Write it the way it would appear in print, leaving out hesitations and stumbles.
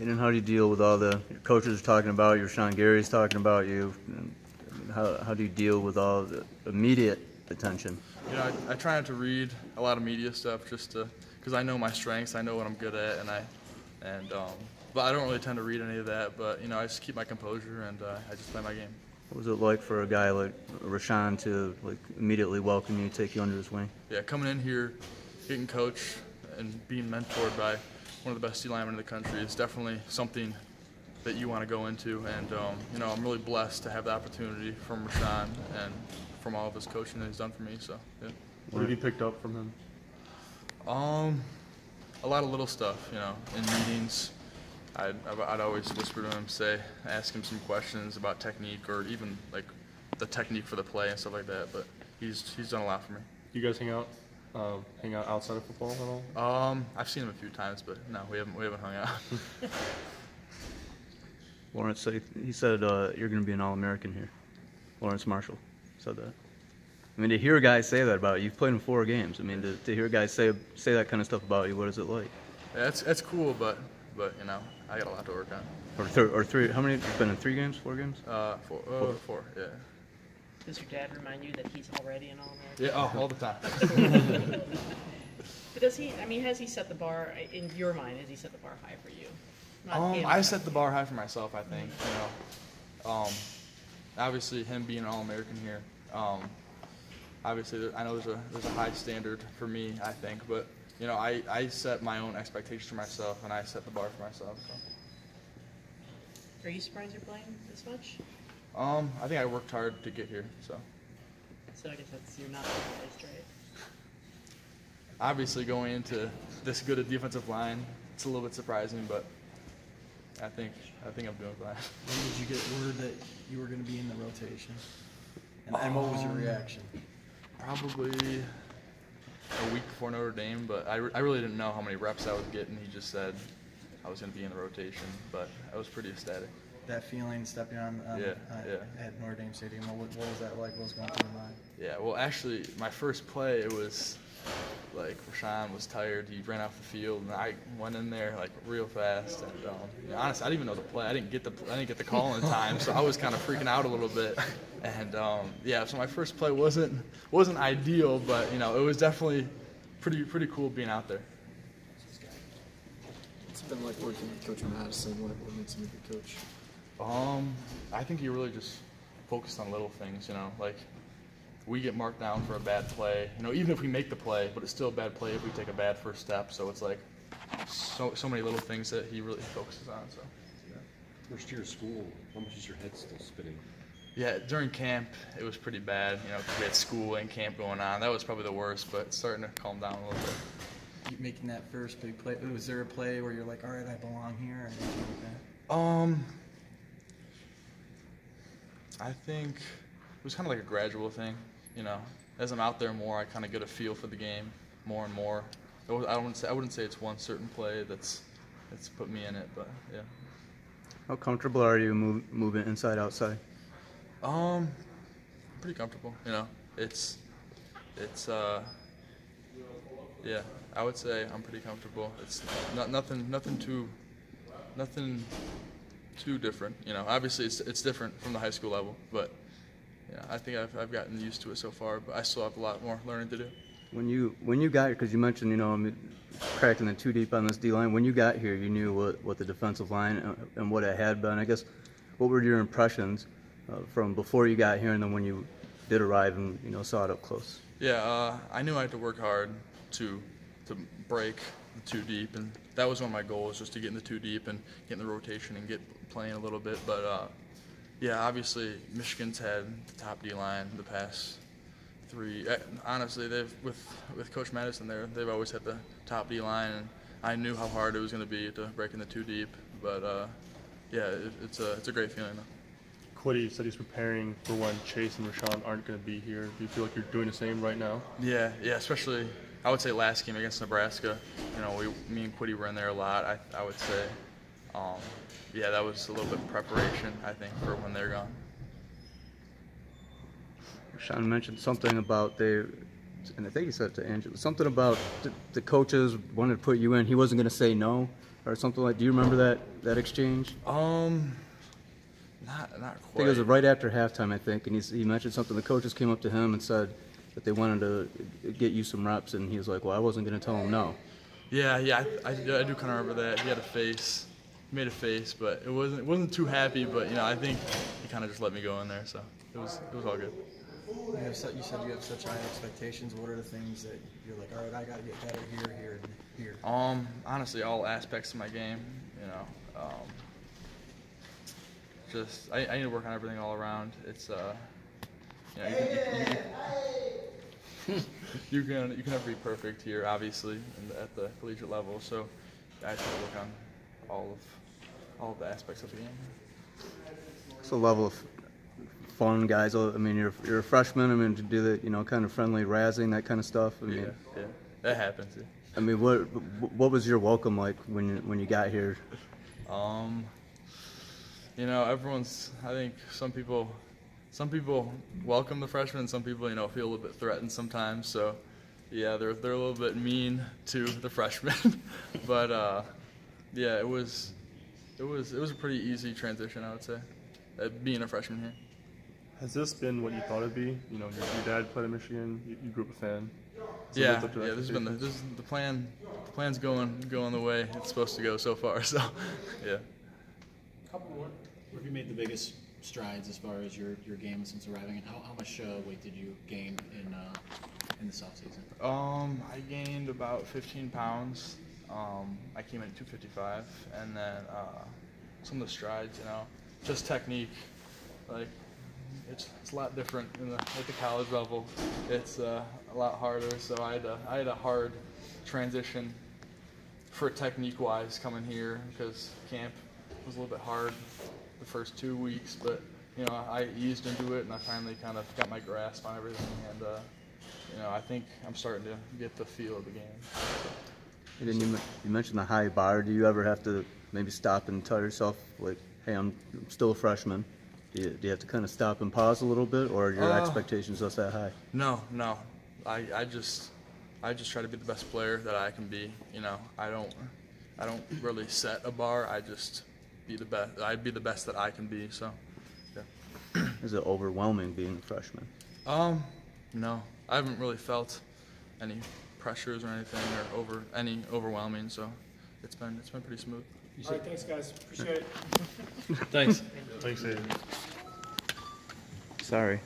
And then how do you deal with all your coaches talking about you, Rashan Gary's talking about you? And how do you deal with all the immediate attention? You know, I try not to read a lot of media stuff just because I know my strengths, I know what I'm good at, but I don't really tend to read any of that. But you know, I just keep my composure and I just play my game. What was it like for a guy like Rashan to immediately welcome you, take you under his wing? Yeah, coming in here, getting coached, and being mentored by one of the best D linemen in the country is definitely something that you want to go into. And you know, I'm really blessed to have the opportunity from Rashan and from all of his coaching that he's done for me. So, yeah. What have you picked up from him? A lot of little stuff, you know, in meetings. I'd always whisper to him, ask him some questions about technique or even like the technique for the play and stuff like that. But he's done a lot for me. You guys hang out outside of football at all? I've seen him a few times, but no, we haven't hung out. Lawrence said he said you're going to be an All-American here. Lawrence Marshall said that. I mean, to hear a guy say that about you, you've played in 4 games. I mean, to hear a guy say that kind of stuff about you, what is it like? Yeah, that's cool, but you know, I got a lot to work on. Or 3? How many? You've been in 3 games, 4 games? 4. Yeah. Does your dad remind you that he's already an All-American? Yeah, all the time. But does he? I mean, has he set the bar in your mind? Has he set the bar high for you? I set the bar high for myself. I think you know, obviously him being an All-American here. Obviously, I know there's a high standard for me. I think, but you know, I set my own expectations for myself, and I set the bar for myself. So. Are you surprised you're playing this much? I think I worked hard to get here. So I guess you're not surprised, right? Obviously, going into this good a defensive line, it's a little bit surprising, but I think I'm doing fine. When did you get word that you were going to be in the rotation? And what was your reaction? Probably a week before Notre Dame, but I really didn't know how many reps I was getting. He just said I was going to be in the rotation, but I was pretty ecstatic. That feeling stepping on at Notre Dame Stadium, what was that like? What was going through your mind? Yeah, well, actually, my first play, it was like Rashan was tired. He ran off the field, and I went in there like real fast. And you know, honestly, I didn't even know the play. I didn't get the call in time, so I was kind of freaking out a little bit. And yeah, so my first play wasn't ideal, but you know, it was definitely pretty cool being out there. It's been like working with Coach Madison. What makes him a good coach? I think he really just focused on little things, you know, like we get marked down for a bad play, you know, even if we make the play, but it's still a bad play if we take a bad first step. So it's like so many little things that he really focuses on. So First year of school, how much is your head still spinning? yeah, during camp it was pretty bad, you know, because we had school and camp going on. That was probably the worst, but it's starting to calm down a little bit. Making that first big play, was there a play where you're like, all right, I belong here, or anything like that? I think it was kind of like a gradual thing, you know. As I'm out there more, I kind of get a feel for the game more and more. I wouldn't say it's one certain play that's put me in it, but yeah. How comfortable are you moving inside, outside? Pretty comfortable, you know. It's yeah, I would say I'm pretty comfortable. It's nothing too different, you know. Obviously, it's different from the high school level, but yeah, I think I've gotten used to it so far. But I still have a lot more learning to do. When you got here, because you mentioned, you know, cracking the 2 deep on this D line. When you got here, you knew what the defensive line and what it had been. I guess, what were your impressions from before you got here, and then when you did arrive and saw it up close? Yeah, I knew I had to work hard to break the 2 deep, and that was one of my goals, just to get in the 2 deep and get in the rotation and get playing a little bit. But yeah, obviously Michigan's had the top D line the past 3. Honestly, with Coach Madison there, they've always had the top D line, and I knew how hard it was going to be to break in the 2 deep. But yeah, it's a great feeling though. Quiddy said he's preparing for when Chase and Rashan aren't going to be here. Do you feel like you're doing the same right now? Yeah, especially I would say last game against Nebraska. You know, me and Quiddy were in there a lot. I would say, yeah, that was a little bit of preparation, I think, for when they're gone. Rashan mentioned something about they and I think he said it to Angela, something about the coaches wanted to put you in. He wasn't going to say no or something like. Do you remember that exchange? Not I think quite. it was right after halftime, I think, and he mentioned something. The coaches came up to him and said that they wanted to get you some reps, and he was like, "Well, I wasn't going to tell him no." Yeah, I do kind of remember that. He had a face, he made a face, but it wasn't too happy. But I think he kind of just let me go in there, so it was all good. You said you have such high expectations. What are the things that you're like, all right, I got to get better here, here, and here? Honestly, all aspects of my game. Just I need to work on everything all around. It's you can never be perfect here, obviously, at the collegiate level. So I try to work on all of the aspects of the game. What's the level of fun, guys? I mean, you're a freshman. I mean, to do the kind of friendly razzing, that kind of stuff. I mean, yeah, that happens. Yeah. I mean, what was your welcome like when you got here? Everyone's. I think some people welcome the freshmen. Some people, feel a little bit threatened sometimes. So, yeah, they're a little bit mean to the freshmen. But yeah, it was a pretty easy transition, I would say, being a freshman here. Has this been what you thought it'd be? Your dad played at Michigan. You grew up a fan. So Yeah. This is the plan. The plan's going the way it's supposed to go so far. So, yeah. Where have you made the biggest strides as far as your game since arriving, and how much weight did you gain in this offseason? I gained about 15 pounds. I came in at 255, and then some of the strides, just technique. Like it's a lot different at the college level. It's a lot harder. So I had a hard transition for technique-wise coming here because camp was a little bit hard the first 2 weeks, but I eased into it and I finally kind of got my grasp on everything, and I think I'm starting to get the feel of the game. And then you mentioned the high bar. Do you ever have to maybe stop and tell yourself, like, hey, I'm still a freshman? Do you have to kind of stop and pause a little bit, or are your expectations just that high? No. I just try to be the best player that I can be. I don't really set a bar. I just be the best. I'd be the best that I can be. So, yeah. Is it overwhelming being a freshman? No. I haven't really felt any pressures or anything or any overwhelming. So, it's been pretty smooth. All right, thanks, guys. Appreciate it. Thanks. Thanks, Aidan. Sorry.